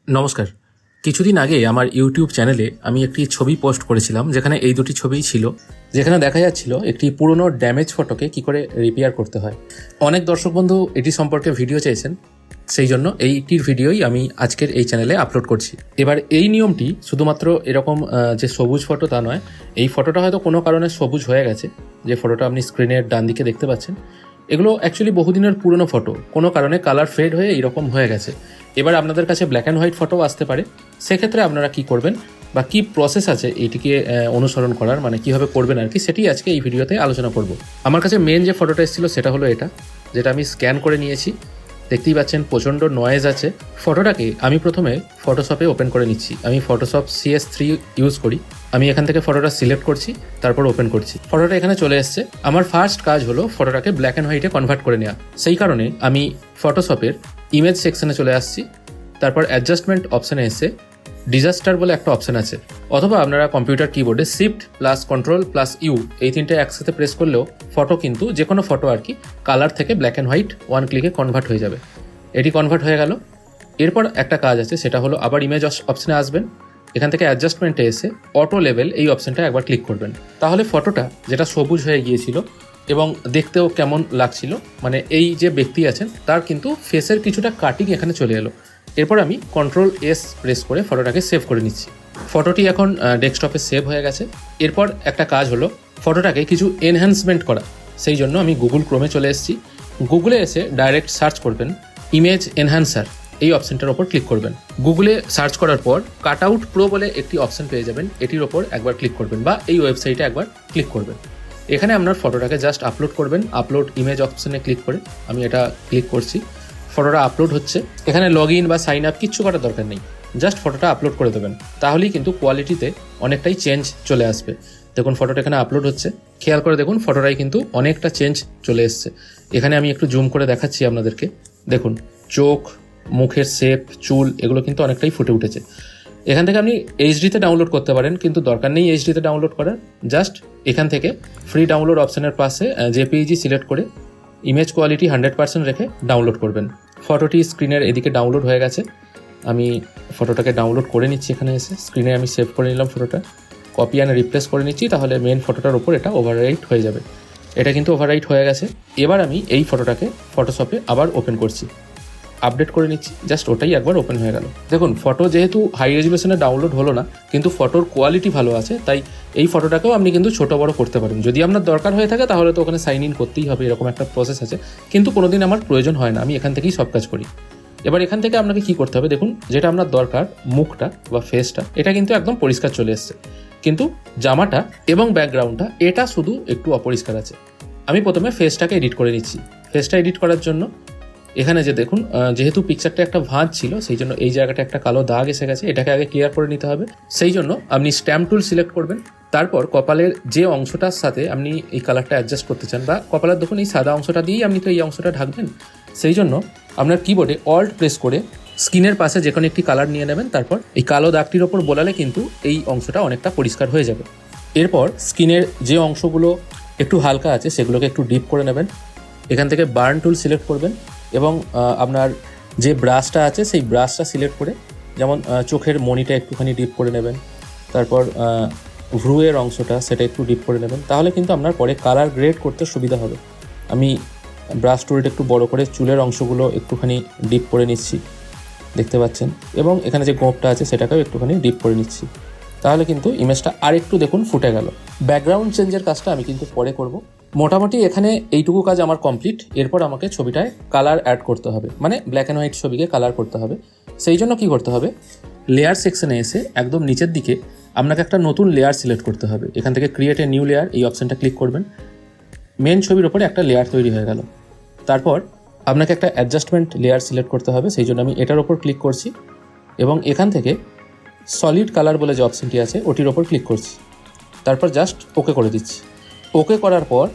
নমস্কার। কিছুদিন আগে আমার ইউটিউব চ্যানেলে আমি একটি ছবি পোস্ট করেছিলাম, যেখানে এই দুটি ছবিই ছিল, যেখানে দেখা যাচ্ছিল একটি পুরনো ড্যামেজ ফটোকে কি করে রিপেয়ার করতে হয়। অনেক দর্শক বন্ধু এটি সম্পর্কে ভিডিও চেয়েছেন, সেই জন্য এইটির ভিডিওই আমি আজকের এই চ্যানেলে আপলোড করছি। এবার এই নিয়মটি শুধুমাত্র এরকম যে সবুজ ফটো তা নয়, এই ফটোটা হয়তো কোনো কারণে সবুজ হয়ে গেছে, যে ফটোটা আপনি স্ক্রিনের ডান দিকে দেখতে পাচ্ছেন, এগুলো অ্যাকচুয়ালি বহুদিনের পুরনো ফটো, কোনো কারণে কালার ফেড হয়ে এইরকম হয়ে গেছে। এবার আপনাদের কাছে ব্ল্যাক অ্যান্ড হোয়াইট ফটো আসতে পারে, সেক্ষেত্রে আপনারা কি করবেন বা কি প্রসেস আছে এইটিকে অনুসরণ করার, মানে কীভাবে করবেন আর কি, সেটি আজকে এই ভিডিওতে আলোচনা করব। আমার কাছে মেন যে ফটোটা এসেছিলো সেটা হলো এটা, যেটা আমি স্ক্যান করে নিয়েছি। দেখতেই পাচ্ছেন প্রচণ্ড নয়েজ আছে। ফটোটাকে আমি প্রথমে ফটোশপে ওপেন করে নিচ্ছি। আমি ফটোশপ CS3 ইউজ করি। আমি এখান থেকে ফটোটা সিলেক্ট করছি, তারপর ওপেন করছি। ফটোটা এখানে চলে এসছে। আমার ফার্স্ট কাজ হলো ফটোটাকে ব্ল্যাক অ্যান্ড হোয়াইটে কনভার্ট করে নেওয়া। সেই কারণে আমি ফটোশপের ইমেজ সেকশনে চলে আসছি, তারপর অ্যাডজাস্টমেন্ট অপশানে এসে ডিজাস্টার বলে একটা অপশান আছে, অথবা আপনারা কম্পিউটার কিবোর্ডে Shift+Ctrl+U এই তিনটে একসাথে প্রেস করলেও ফটো কিন্তু যে কোনো ফটো আর কি কালার থেকে ব্ল্যাক অ্যান্ড হোয়াইট ওয়ান ক্লিকে কনভার্ট হয়ে যাবে। এটি কনভার্ট হয়ে গেল। এরপর একটা কাজ আছে, সেটা হলো আবার ইমেজ অপশানে আসবেন। এখান থেকে অ্যাডজাস্টমেন্টে এসে অটো লেভেল এই অপশানটা একবার ক্লিক করবেন। তাহলে ফটোটা যেটা সবুজ হয়ে গিয়েছিল এবং দেখতেও কেমন লাগছিল, মানে এই যে ব্যক্তি আছেন তার কিন্তু ফেসের কিছুটা কাটিং এখানে চলে এলো। এরপর আমি Ctrl+S প্রেস করে ফটোটাকে সেভ করে নিচ্ছি। ফটোটি এখন ডেস্কটপে সেভ হয়ে গেছে। এরপর একটা কাজ হলো ফটোটাকে কিছু এনহ্যান্সমেন্ট করা। সেই জন্য আমি গুগল ক্রোমে চলে এসেছি। গুগলে এসে ডাইরেক্ট সার্চ করবেন ইমেজ এনহ্যান্সার, এই অপশানটার ওপর ক্লিক করবেন। গুগলে সার্চ করার পর কাটআউট প্রো বলে একটি অপশান পেয়ে যাবেন, এটির ওপর একবার ক্লিক করবেন বা এই ওয়েবসাইটে একবার ক্লিক করবেন। এখানে আপনার ফটোটাকে জাস্ট আপলোড করবেন। আপলোড ইমেজ অপশানে ক্লিক করে আমি এটা ক্লিক করছি। ফটোটা আপলোড হচ্ছে। এখানে লগ ইন বা সাইন আপ কিচ্ছু করার দরকার নেই, জাস্ট ফটোটা আপলোড করে দেবেন। তাহলেই কিন্তু কোয়ালিটিতে অনেকটাই চেঞ্জ চলে আসবে। দেখুন ফটোটা এখানে আপলোড হচ্ছে, খেয়াল করে দেখুন ফটোটাই কিন্তু অনেকটা চেঞ্জ চলে এসছে। এখানে আমি একটু জুম করে দেখাচ্ছি আপনাদেরকে। দেখুন চোখ, মুখের শেপ, চুল এগুলো কিন্তু অনেকটাই ফুটে উঠেছে। এখান থেকে আপনি এইচডিতে ডাউনলোড করতে পারেন, কিন্তু দরকার নেই এইচডিতে ডাউনলোড করার। জাস্ট এখান থেকে ফ্রি ডাউনলোড অপশানের পাশে জেপিইজি সিলেক্ট করে ইমেজ কোয়ালিটি 100% রেখে ডাউনলোড করবেন। ফটোটি স্ক্রিনের এদিকে ডাউনলোড হয়ে গেছে। আমি ফটোটাকে ডাউনলোড করে নিচ্ছি। এখানে এসে স্ক্রিনে আমি সেভ করে নিলাম ফটোটা, কপি অ্যান্ড রিপ্লেস করে নিচ্ছি, তাহলে মেন ফটোটার ওপর এটা ওভাররাইট হয়ে যাবে। এটা কিন্তু ওভাররাইট হয়ে গেছে। এবার আমি এই ফটোটাকে ফটোশপে আবার ওপেন করছি, আপডেট করে নিচ্ছি। জাস্ট ওটাই একবার ওপেন হয়ে গেল। দেখুন ফটো যেহেতু হাই রেজুলেশনে ডাউনলোড হলো না, কিন্তু ফটোর কোয়ালিটি ভালো আছে, তাই এই ফটোটাকেও আপনি কিন্তু ছোটো বড়ো করতে পারেন। যদি আপনার দরকার হয়ে থাকে তাহলে তো ওখানে সাইন ইন করতেই হবে, এরকম একটা প্রসেস আছে, কিন্তু কোনোদিন আমার প্রয়োজন হয় না, আমি এখান থেকেই সব কাজ করি। এবার এখান থেকে আপনাকে কি করতে হবে, দেখুন যেটা আপনার দরকার মুখটা বা ফেসটা, এটা কিন্তু একদম পরিষ্কার চলে এসছে, কিন্তু জামাটা এবং ব্যাকগ্রাউন্ডটা এটা শুধু একটু অপরিষ্কার আছে। আমি প্রথমে ফেসটাকে এডিট করে নিচ্ছি। ফেসটা এডিট করার জন্য এখানে যে দেখুন, যেহেতু পিকচারটা একটা ভাঁজ ছিল, সেই জন্য এই জায়গাটা একটা কালো দাগ এসে গেছে, এটাকে আগে ক্লিয়ার করে নিতে হবে। সেই জন্য আপনি স্ট্যাম্প টুল সিলেক্ট করবেন। তারপর কপালের যে অংশটার সাথে আপনি এই কালারটা অ্যাডজাস্ট করতে চান, বা কপালের দেখুন এই সাদা অংশটা দিয়েই আপনি তো এই অংশটা ঢাকবেন, সেই জন্য আপনার কিবোর্ডে অল্ট প্রেস করে স্ক্রিনের পাশে যে কোনো একটি কালার নিয়ে নেবেন। তারপর এই কালো দাগটির ওপর বোলালে কিন্তু এই অংশটা অনেকটা পরিষ্কার হয়ে যাবে। এরপর স্ক্রিনের যে অংশগুলো একটু হালকা আছে সেগুলোকে একটু ডিপ করে নেবেন। এখান থেকে বার্ন টুল সিলেক্ট করবেন এবং আপনার যে ব্রাশটা আছে সেই ব্রাশটা সিলেক্ট করে, যেমন চোখের মনিটা একটুখানি ডিপ করে নেবেন, তারপর ভ্রুয়ের অংশটা সেটা একটু ডিপ করে নেবেন, তাহলে কিন্তু আপনার পরে কালার গ্রেড করতে সুবিধা হবে। আমি ব্রাশ টুলটা একটু বড় করে চুলের অংশগুলো একটুখানি ডিপ করে নিচ্ছি, দেখতে পাচ্ছেন, এবং এখানে যে গোঁপটা আছে সেটাকেও একটুখানি ডিপ করে নিচ্ছি, তাহলে কিন্তু ইমেজটা আর একটু দেখুন ফুটে গেল। ব্যাকগ্রাউন্ড চেঞ্জের কাজটা আমি কিন্তু পরে করব। মোটামুটি এখানে এইটুকু কাজ আমার কমপ্লিট। এরপর আমাকে ছবিটায় কালার অ্যাড করতে হবে, মানে ব্ল্যাক অ্যান্ড হোয়াইট ছবিকে কালার করতে হবে। সেই জন্য কি করতে হবে, লেয়ার সেকশনে এসে একদম নিচের দিকে আপনাকে একটা নতুন লেয়ার সিলেক্ট করতে হবে। এখান থেকে ক্রিয়েট এ নিউ লেয়ার এই অপশানটা ক্লিক করবেন। মেন ছবির ওপরে একটা লেয়ার তৈরি হয়ে গেল। তারপর আপনাকে একটা অ্যাডজাস্টমেন্ট লেয়ার সিলেক্ট করতে হবে, সেই জন্য আমি এটার ওপর ক্লিক করছি এবং এখান থেকে সলিড কালার বলে যে অপশানটি আছে ওটির ওপর ক্লিক করছি। তারপর জাস্ট ওকে করে দিচ্ছি। ওকে করার পর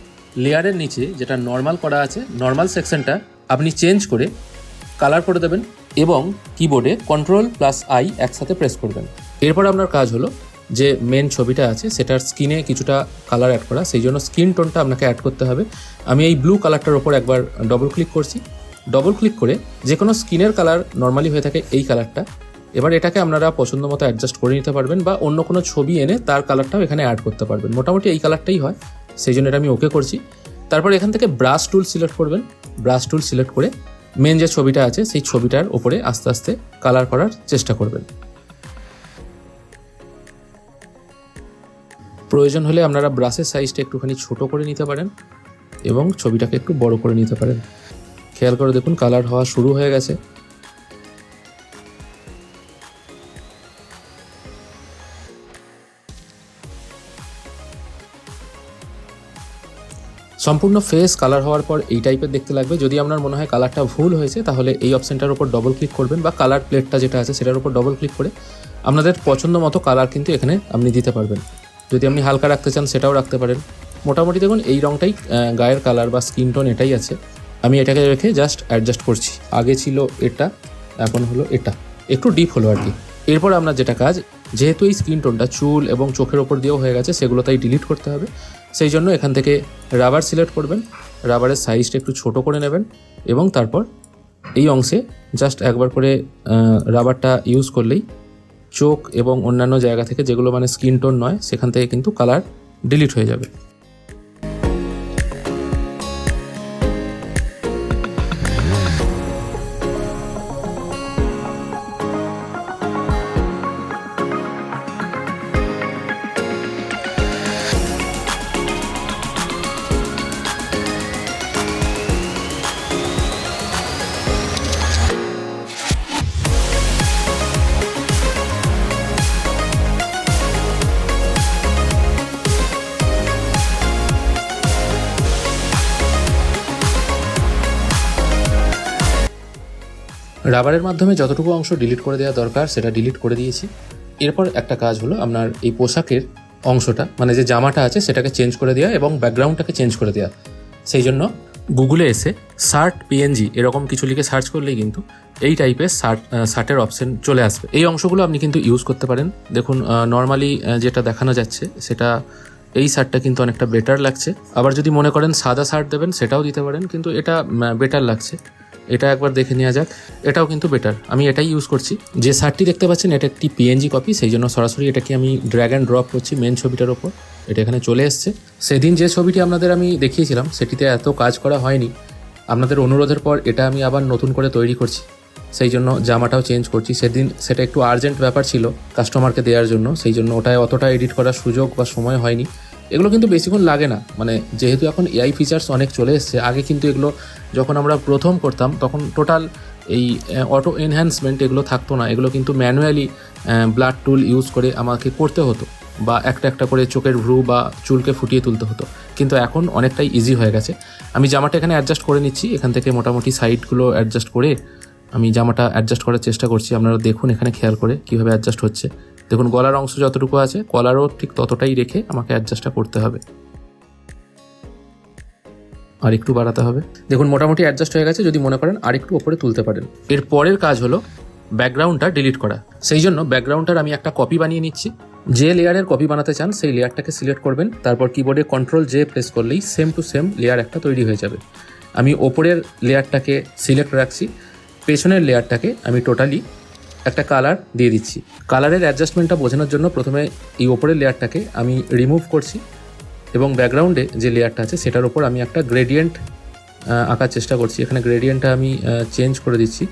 লেয়ারের নিচে যেটা নর্মাল করা আছে, নর্মাল সেকশনটা আপনি চেঞ্জ করে কালার করে দেবেন এবং কিবোর্ডে Ctrl+I একসাথে প্রেস করবেন। এরপর আপনার কাজ হলো যে মেন ছবিটা আছে সেটার স্কিনে কিছুটা কালার অ্যাড করা, সেই জন্য স্কিন টোনটা আপনাকে অ্যাড করতে হবে। আমি এই ব্লু কালারটার ওপর একবার ডবল ক্লিক করছি। ডবল ক্লিক করে যে কোনো স্কিনের কালার নর্মালি হয়ে থাকে এই কালারটা, এবার এটাকে আপনারা পছন্দ মতো অ্যাডজাস্ট করে নিতে পারবেন বা অন্য কোনো ছবি এনে তার কালারটাও এখানে অ্যাড করতে পারবেন। মোটামুটি এই কালারটাই হয়, সেই জন্য এটা আমি ওকে করছি। তারপর এখান থেকে ব্রাশ টুল সিলেক্ট করবেন। ব্রাশ টুল সিলেক্ট করে মেন যে ছবিটা আছে সেই ছবিটার ওপরে আস্তে আস্তে কালার করার চেষ্টা করবেন। প্রয়োজন হলে আপনারা ব্রাশের সাইজটা একটুখানি ছোট করে নিতে পারেন এবং ছবিটাকে একটু বড় করে নিতে পারেন। খেয়াল করে দেখুন কালার হওয়া শুরু হয়ে গেছে। সম্পূর্ণ ফেস কালার হওয়ার পর এই টাইপের দেখতে লাগবে। যদি আপনার মনে হয় কালারটা ভুল হয়েছে তাহলে এই অপশানটার উপর ডবল ক্লিক করবেন বা কালার প্লেটটা যেটা আছে সেটার উপর ডবল ক্লিক করে আপনাদের পছন্দ মতো কালার কিন্তু এখানে আপনি দিতে পারবেন। যদি আপনি হালকা রাখতে চান সেটাও রাখতে পারেন। মোটামুটি দেখুন এই রঙটাই গায়ের কালার বা স্কিন টোন এটাই আছে। আমি এটাকে রেখে জাস্ট অ্যাডজাস্ট করছি। আগে ছিল এটা, এখন হলো এটা, একটু ডিপ হলো আর কি। এরপর আপনার যেটা কাজ, যেহেতু এই স্কিন টোনটা চুল এবং চোখের ওপর দিয়েও হয়ে গেছে, সেগুলো তাই ডিলিট করতে হবে। সেই জন্য এখান থেকে রাবার সিলেক্ট করবেন। রাবারের সাইজটা একটু ছোট করে নেবেন এবং তারপর এই অংশে জাস্ট একবার করে রাবারটা ইউজ করলেই চোখ এবং অন্যান্য জায়গা থেকে যেগুলো মানে স্কিন টোন নয় সেখান থেকে কিন্তু কালার ডিলিট হয়ে যাবে। রাবারের মাধ্যমে যতটুকু অংশ ডিলিট করে দেওয়া দরকার সেটা ডিলিট করে দিয়েছি। এরপর একটা কাজ হলো আপনার এই পোশাকের অংশটা মানে যে জামাটা আছে সেটাকে চেঞ্জ করে দেওয়া এবং ব্যাকগ্রাউন্ডটাকে চেঞ্জ করে দেওয়া। সেই জন্য গুগলে এসে শার্ট পিএনজি এরকম কিছু লিখে সার্চ করলেই কিন্তু এই টাইপের শার্টের অপশন চলে আসবে। এই অংশগুলো আপনি কিন্তু ইউজ করতে পারেন। দেখুন নর্মালি যেটা দেখানো যাচ্ছে সেটা এই শার্টটা কিন্তু অনেকটা বেটার লাগছে। আবার যদি মনে করেন সাদা শার্ট দেবেন সেটাও দিতে পারেন, কিন্তু এটা বেটার লাগছে। এটা একবার দেখে নেওয়া যাক। এটাও কিন্তু বেটার, আমি এটাই ইউজ করছি। যে শার্টটি দেখতে পাচ্ছেন এটা একটি পিএনজি কপি, সেই জন্য সরাসরি এটাকে আমি ড্র্যাগ অ্যান্ড ড্রপ করছি মেন ছবিটার ওপর। এটা এখানে চলে এসছে। সেদিন যে ছবিটি আপনাদের আমি দেখিয়েছিলাম সেটিতে এত কাজ করা হয়নি। আপনাদের অনুরোধের পর এটা আমি আবার নতুন করে তৈরি করছি, সেই জন্য জামাটাও চেঞ্জ করছি। সেদিন সেটা একটু আর্জেন্ট ব্যাপার ছিল কাস্টমারকে দেওয়ার জন্য, সেই জন্য ওটায় অতটা এডিট করার সুযোগ বা সময় হয়নি। এগুলো কিন্তু বেশিক্ষণ লাগে না, মানে যেহেতু এখন এআই ফিচার্স অনেক চলে এসছে। আগে কিন্তু এগুলো যখন আমরা প্রথম করতাম তখন টোটাল এই অটো এনহ্যান্সমেন্ট এগুলো থাকতো না। এগুলো কিন্তু ম্যানুয়ালি ব্লাড টুল ইউজ করে আমাকে করতে হতো বা একটা একটা করে চোখের ভ্রু বা চুলকে ফুটিয়ে তুলতে হতো, কিন্তু এখন অনেকটাই ইজি হয়ে গেছে। আমি জামাটা এখানে অ্যাডজাস্ট করে নিচ্ছি। এখান থেকে মোটামুটি সাইডগুলো অ্যাডজাস্ট করে আমি জামাটা অ্যাডজাস্ট করার চেষ্টা করছি। আপনারা দেখুন এখানে খেয়াল করে কীভাবে অ্যাডজাস্ট হচ্ছে। দেখুন গলার অংশ যতটুকু আছে কলারও ঠিক ততটাই রেখে আমাকে অ্যাডজাস্টটা করতে হবে, আর একটু বাড়াতে হবে। দেখুন মোটামুটি অ্যাডজাস্ট হয়ে গেছে। যদি মনে করেন আর একটু ওপরে তুলতে পারেন। এর পরের কাজ হলো ব্যাকগ্রাউন্ডটা ডিলিট করা। সেই জন্য ব্যাকগ্রাউন্ডটার আমি একটা কপি বানিয়ে নিচ্ছি। যে লেয়ারের কপি বানাতে চান সেই লেয়ারটাকে সিলেক্ট করবেন, তারপর কিবোর্ডে Ctrl+J প্রেস করলেই সেম টু সেম লেয়ার একটা তৈরি হয়ে যাবে। আমি ওপরের লেয়ারটাকে সিলেক্ট রাখছি, পেছনের লেয়ারটাকে আমি টোটালি একটা কালার দিয়ে দিচ্ছি। কালারের অ্যাডজাস্টমেন্টটা বোঝানোর জন্য প্রথমে এই ওপরের লেয়ারটাকে আমি রিমুভ করছি এবং ব্যাকগ্রাউন্ডে যে লেয়ারটা আছে সেটার উপর আমি একটা গ্রেডিয়েন্ট আঁকার চেষ্টা করছি। এখানে গ্রেডিয়েন্টটা আমি চেঞ্জ করে দিচ্ছি।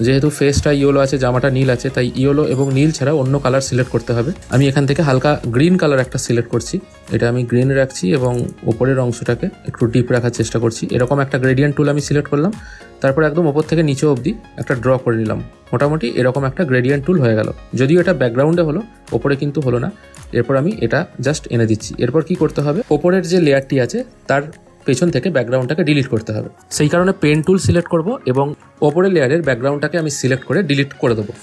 যেহেতু ফেসটা ইয়েলো আছে, জামাটা নীল আছে, তাই ইয়েলো এবং নীল ছাড়া অন্য কালার সিলেক্ট করতে হবে। আমি এখান থেকে হালকা গ্রিন কালার একটা সিলেক্ট করছি। এটা আমি গ্রিন রাখছি এবং ওপরের অংশটাকে একটু ডিপ রাখার চেষ্টা করছি। এরকম একটা গ্রেডিয়েন্ট টুল আমি সিলেক্ট করলাম, তারপর একদম ওপর থেকে নিচে অবধি একটা ড্র করে নিলাম। মোটামুটি এরকম একটা গ্রেডিয়েন্ট টুল হয়ে গেল। যদিও এটা ব্যাকগ্রাউন্ডে হলো, ওপরে কিন্তু হলো না। এরপর আমি এটা জাস্ট এনে দিচ্ছি। এরপর কি করতে হবে, ওপরের যে লেয়ারটি আছে তার পেছন থেকে ব্যাকগ্রাউন্ডটাকে ডিলিট করতে হবে। সেই কারণে পেন টুল সিলেক্ট করব এবং ওপরের লেয়ারের ব্যাকগ্রাউন্ডটাকে আমি সিলেক্ট করে ডিলিট করে দেবো।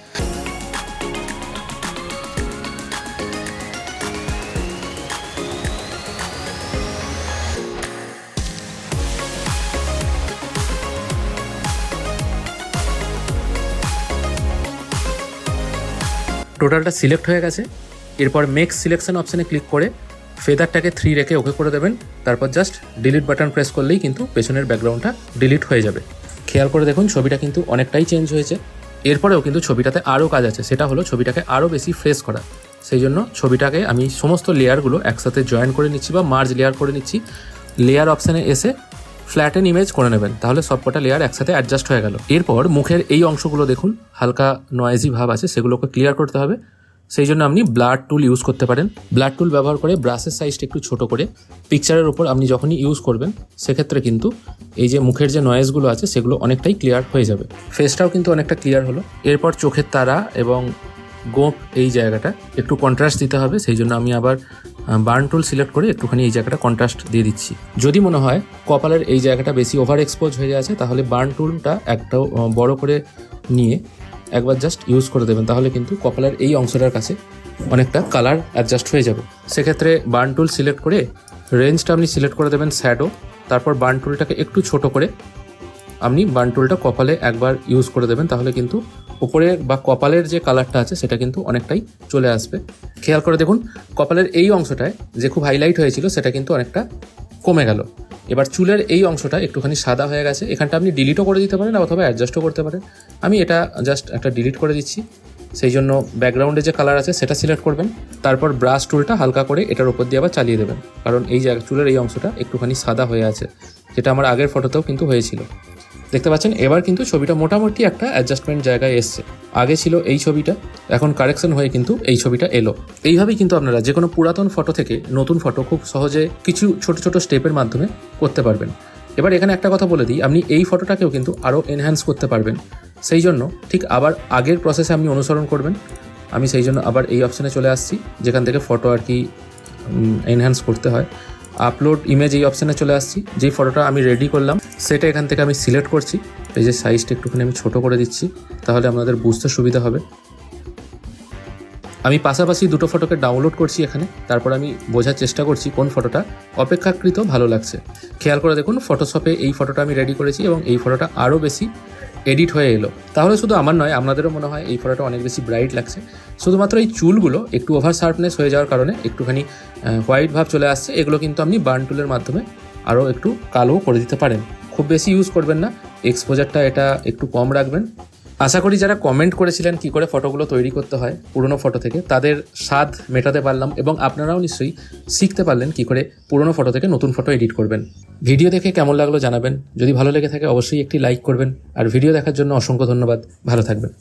টোটালটা সিলেক্ট হয়ে গেছে। এরপর মেক সিলেকশন অপশানে ক্লিক করে ফেদারটাকে 3 রেখে ওকে করে দেবেন। তারপর জাস্ট ডিলিট বাটন প্রেস করলেই কিন্তু পেছনের ব্যাকগ্রাউন্ডটা ডিলিট হয়ে যাবে। খেয়াল করে দেখুন ছবিটা কিন্তু অনেকটাই চেঞ্জ হয়েছে। এরপরেও কিন্তু ছবিটাতে আরও কাজ আছে, সেটা হলো ছবিটাকে আরও বেশি ফ্রেশ করা। সেই জন্য ছবিটাকে আমি সমস্ত লেয়ারগুলো একসাথে জয়েন করে নিচ্ছি বা মার্জ লেয়ার করে নিচ্ছি। লেয়ার অপশানে এসে ফ্ল্যাটেন ইমেজ করে নেবেন, তাহলে সবকটা লেয়ার একসাথে অ্যাডজাস্ট হয়ে গেল। এরপর মুখের এই অংশগুলো দেখুন হালকা নয়েজি ভাব আছে, সেগুলোকে ক্লিয়ার করতে হবে। সেই জন্য আপনি ব্লাড টুল ইউজ করতে পারেন। ব্লাড টুল ব্যবহার করে ব্রাশের সাইজটা একটু ছোটো করে পিকচারের ওপর আপনি যখনই ইউজ করবেন সেক্ষেত্রে কিন্তু এই যে মুখের যে নয়েজগুলো আছে সেগুলো অনেকটাই ক্লিয়ার হয়ে যাবে। ফেসটাও কিন্তু অনেকটা ক্লিয়ার হলো। এরপর চোখের তারা এবং গোঁপ এই জায়গাটা একটু কন্ট্রাস্ট দিতে হবে, সেই জন্য আমি আবার বার্ন টুল সিলেক্ট করে একটুখানি এই জায়গাটা কন্ট্রাস্ট দিয়ে দিচ্ছি। যদি মনে হয় কপালের এই জায়গাটা বেশি ওভার এক্সপোজ হয়ে যাচ্ছে তাহলে বার্ন টুলটা একটা বড় করে নিয়ে একবার জাস্ট ইউজ করে দেবেন, তাহলে কিন্তু কপালের এই অংশটার কাছে অনেকটা কালার অ্যাডজাস্ট হয়ে যাবে। সেক্ষেত্রে বার্ন টুল সিলেক্ট করে রেঞ্জটা আপনি সিলেক্ট করে দেবেন শ্যাডো, তারপর বার্ন টুলটাকে একটু ছোট করে আপনি বার্ন টুলটা কপালে একবার ইউজ করে দেবেন, তাহলে কিন্তু উপরের বা কপালের যে কালারটা আছে সেটা কিন্তু অনেকটাই চলে আসবে। খেয়াল করে দেখুন কপালের এই অংশটায় যে খুব হাইলাইট হয়েছিল সেটা কিন্তু অনেকটা কমে গেল। এবার চুলের এই অংশটা একটুখানি সাদা হয়ে গেছে, এখানটা আপনি ডিলিটও করে দিতে পারেন অথবা অ্যাডজাস্টও করতে পারেন। আমি এটা জাস্ট একটা ডিলিট করে দিচ্ছি। সেই জন্য ব্যাকগ্রাউন্ডে যে কালার আছে সেটা সিলেক্ট করবেন, তারপর ব্রাশ টুলটা হালকা করে এটার উপর দিয়ে আবার চালিয়ে দেবেন, কারণ এই চুলের এই অংশটা একটুখানি সাদা হয়ে আছে, যেটা আমার আগের ফটোতেও কিন্তু হয়েছিল। দেখতে পাচ্ছেন এবার কিন্তু ছবিটা মোটামুটি একটা অ্যাডজাস্টমেন্ট জায়গায় এসছে। আগে ছিল এই ছবিটা, এখন কারেকশন হয়ে কিন্তু এই ছবিটা এলো। এইভাবেই কিন্তু আপনারা যে কোনো পুরাতন ফটো থেকে নতুন ফটো খুব সহজে কিছু ছোট ছোট স্টেপের মাধ্যমে করতে পারবেন। এবার এখানে একটা কথা বলে দিই, আপনি এই ফটোটাকেও কিন্তু আরও এনহ্যান্স করতে পারবেন। সেই জন্য ঠিক আবার আগের প্রসেসে আপনি অনুসরণ করবেন। আমি সেই জন্য আবার এই অপশানে চলে আসছি যেখান থেকে ফটো আর কি এনহ্যান্স করতে হয়। আপলোড ইমেজ এই অপশানে চলে আসছি। যেই ফটোটা আমি রেডি করলাম সেটা এখান থেকে আমি সিলেক্ট করছি। এই যে সাইজটা একটুখানি আমি ছোটো করে দিচ্ছি, তাহলে আপনাদের বুঝতে সুবিধা হবে। আমি পাশাপাশি দুটো ফটোকে ডাউনলোড করছি এখানে, তারপর আমি বোঝার চেষ্টা করছি কোন ফটোটা অপেক্ষাকৃত ভালো লাগছে। খেয়াল করে দেখুন ফটোশপে এই ফটোটা আমি রেডি করেছি এবং এই ফটোটা আরও বেশি এডিট হয়ে এলো। তাহলে শুধু আমার নয়, আপনাদেরও মনে হয় এই ফটোটা অনেক বেশি ব্রাইট লাগছে। শুধুমাত্র এই চুলগুলো একটু ওভার শার্পনেস হয়ে যাওয়ার কারণে একটুখানি হোয়াইট ভাব চলে আসছে। এগুলো কিন্তু আপনি বার্ন টুলের মাধ্যমে আরও একটু কালো করে দিতে পারেন। খুব বেশি ইউজ করবেন না, এক্সপোজারটা এটা একটু কম রাখবেন। আশা করি যারা কমেন্ট করেছিলেন কী করে ফটোগুলো তৈরি করতে হয় পুরনো ফটো থেকে, তাদের স্বাদ মেটাতে পারলাম এবং আপনারাও নিশ্চয়ই শিখতে পারলেন কী করে পুরনো ফটো থেকে নতুন ফটো এডিট করবেন। ভিডিও দেখে কেমন লাগলো জানাবেন। যদি ভালো লেগে থাকে অবশ্যই একটি লাইক করবেন। আর ভিডিও দেখার জন্য অসংখ্য ধন্যবাদ। ভালো থাকবেন।